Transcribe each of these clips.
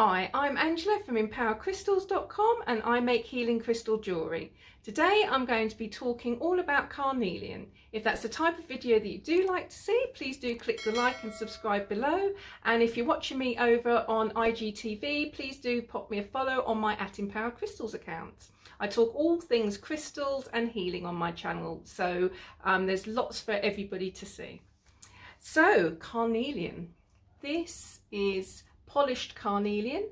Hi, I'm Angela from 𝗦𝗨𝗣𝗣𝗢𝗥𝗧.com and I make healing crystal jewellery. Today I'm going to be talking all about carnelian. If that's the type of video that you do like to see, please do click the like and subscribe below. And if you're watching me over on IGTV, please do pop me a follow on my @𝗦𝗨𝗣𝗡𝗏𝗡𝗏𝗏𝗏 account. I talk all things crystals and healing on my channel, so there's lots for everybody to see. So, carnelian. This is polished carnelian,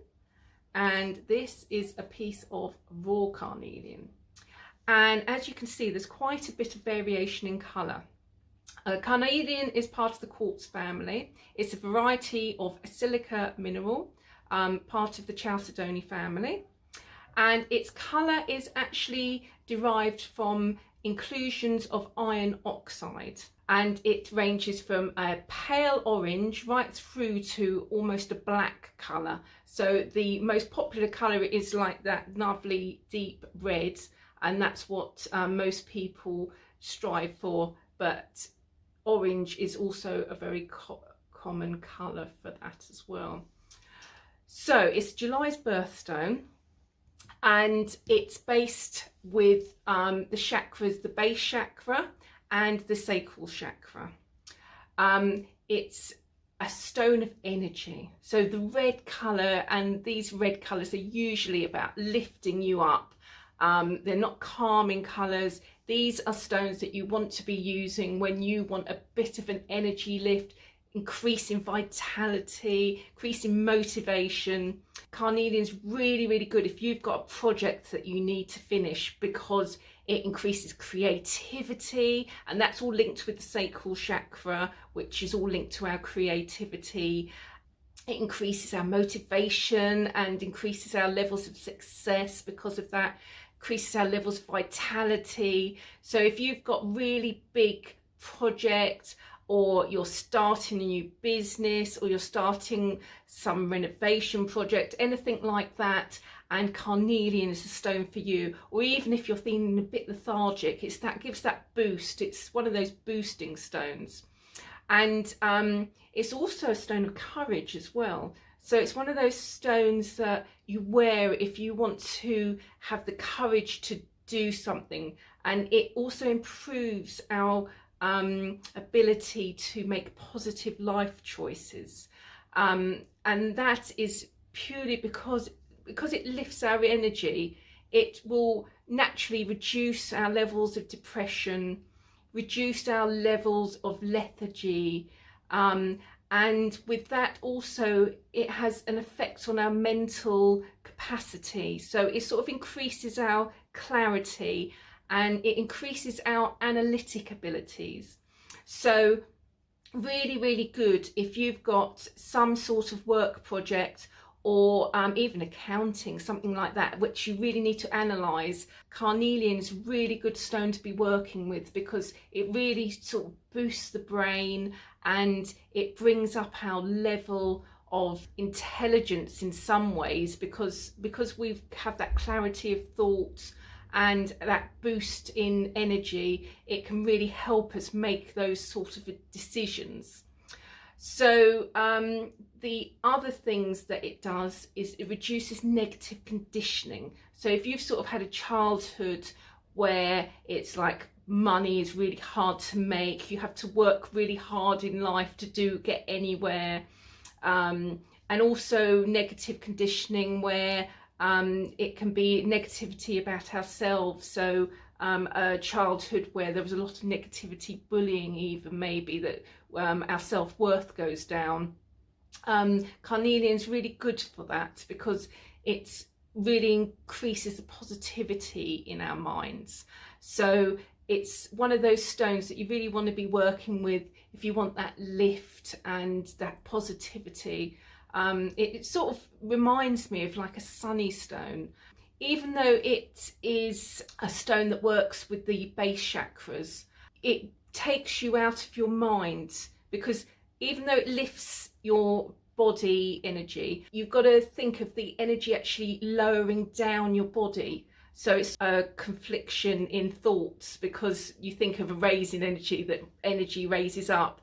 and this is a piece of raw carnelian, and as you can see there's quite a bit of variation in colour. Carnelian is part of the quartz family. It's a variety of a silica mineral, part of the chalcedony family, and its colour is actually derived from inclusions of iron oxide, and it ranges from a pale orange right through to almost a black colour. So the most popular colour is like that lovely deep red, and that's what most people strive for, but orange is also a very common colour for that as well. So it's July's birthstone, and it's based with the chakras, the base chakra and the sacral chakra. It's a stone of energy. So the red colour, and these red colours are usually about lifting you up. They're not calming colours. These are stones that you want to be using when you want a bit of an energy lift, increase in vitality, increase in motivation. Carnelian is really, really good if you've got a project that you need to finish, because it increases creativity, and that's all linked with the sacral chakra, which is all linked to our creativity. It increases our motivation and increases our levels of success because of that, increases our levels of vitality. So if you've got really big projects, or you're starting a new business, or you're starting some renovation project, anything like that, and carnelian is a stone for you, or even if you're feeling a bit lethargic, it's that gives that boost. It's one of those boosting stones, and it's also a stone of courage as well. So it's one of those stones that you wear if you want to have the courage to do something, and it also improves our ability to make positive life choices, and that is purely because it lifts our energy. It will naturally reduce our levels of depression, reduce our levels of lethargy, and with that also it has an effect on our mental capacity. So it sort of increases our clarity, and it increases our analytic abilities. So really, really good if you've got some sort of work project, or even accounting, something like that, which you really need to analyse. Carnelian is a really good stone to be working with, because it really sort of boosts the brain, and it brings up our level of intelligence in some ways, because we have that clarity of thought and that boost in energy. It can really help us make those sort of decisions. So the other things that it does is it reduces negative conditioning. So if you've sort of had a childhood where it's like money is really hard to make, you have to work really hard in life to get anywhere, and also negative conditioning where it can be negativity about ourselves. So a childhood where there was a lot of negativity, bullying even, maybe, that our self-worth goes down. Carnelian is really good for that, because it really increases the positivity in our minds. So it's one of those stones that you really want to be working with if you want that lift and that positivity. It sort of reminds me of like a sunny stone. Even though it is a stone that works with the base chakras, it takes you out of your mind, because even though it lifts your body energy, you've got to think of the energy actually lowering down your body. So it's a confliction in thoughts, because you think of a raise in energy, that energy raises up.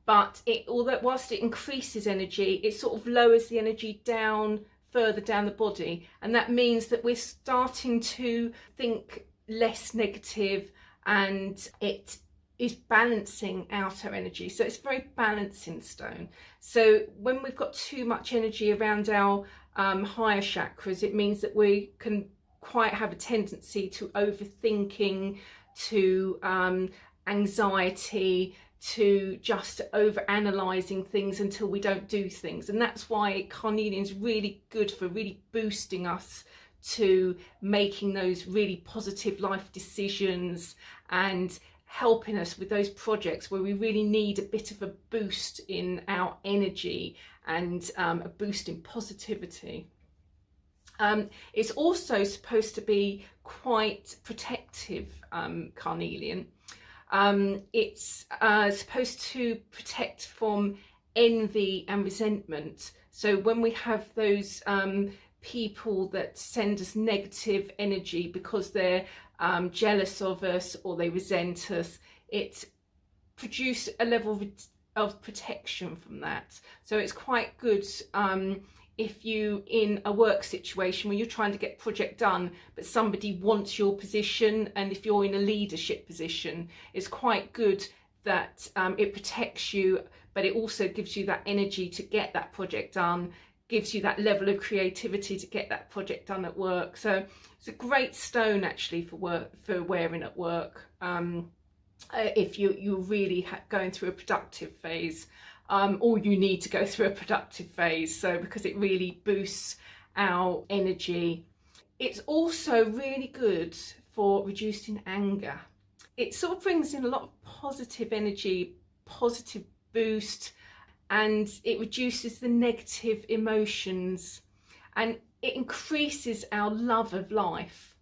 But although whilst it increases energy, it sort of lowers the energy down further down the body, and that means that we're starting to think less negative, and it is balancing out our energy. So it's a very balancing stone. So when we've got too much energy around our higher chakras, it means that we can quite have a tendency to overthinking, to anxiety, to just over analysing things until we don't do things. And that's why carnelian is really good for really boosting us to making those really positive life decisions and helping us with those projects where we really need a bit of a boost in our energy and a boost in positivity. It's also supposed to be quite protective, carnelian. It's supposed to protect from envy and resentment. So when we have those people that send us negative energy because they're jealous of us or they resent us, it produces a level of protection from that. So it's quite good if you in a work situation where you're trying to get a project done but somebody wants your position, and if you're in a leadership position, it's quite good that it protects you, but it also gives you that energy to get that project done, gives you that level of creativity to get that project done at work. So it's a great stone actually for wearing at work, if you're really going through a productive phase, or you need to go through a productive phase, so because it really boosts our energy. It's also really good for reducing anger. It sort of brings in a lot of positive energy, positive boost, and it reduces the negative emotions, and it increases our love of life.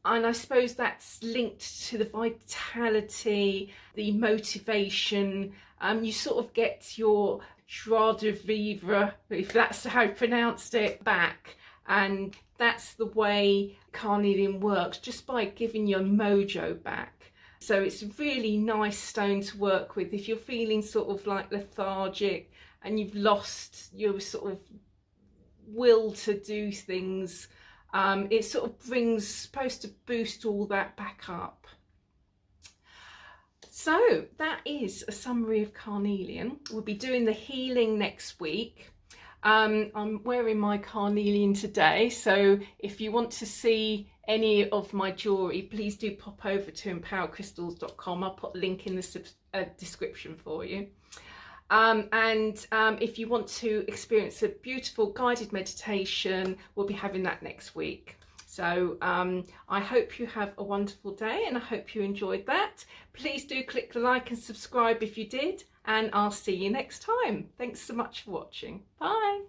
And I suppose that's linked to the vitality, the motivation. You sort of get your 𝗦𝗨𝗣𝗣𝗢𝗥𝗧, if that's how you pronounced it, back. And that's the way carnelian works, just by giving your mojo back. So it's a really nice stone to work with if you're feeling sort of like lethargic and you've lost your sort of will to do things. It sort of supposed to boost all that back up. So that is a summary of carnelian. We'll be doing the healing next week. I'm wearing my carnelian today, so if you want to see any of my jewellery, please do pop over to 𝗦𝗨𝗣𝗣𝗢𝗥𝗧 I'll put a link in the description for you. If you want to experience a beautiful guided meditation, we'll be having that next week. So I hope you have a wonderful day, and I hope you enjoyed that. Please do click the like and subscribe if you did, and I'll see you next time. Thanks so much for watching. Bye.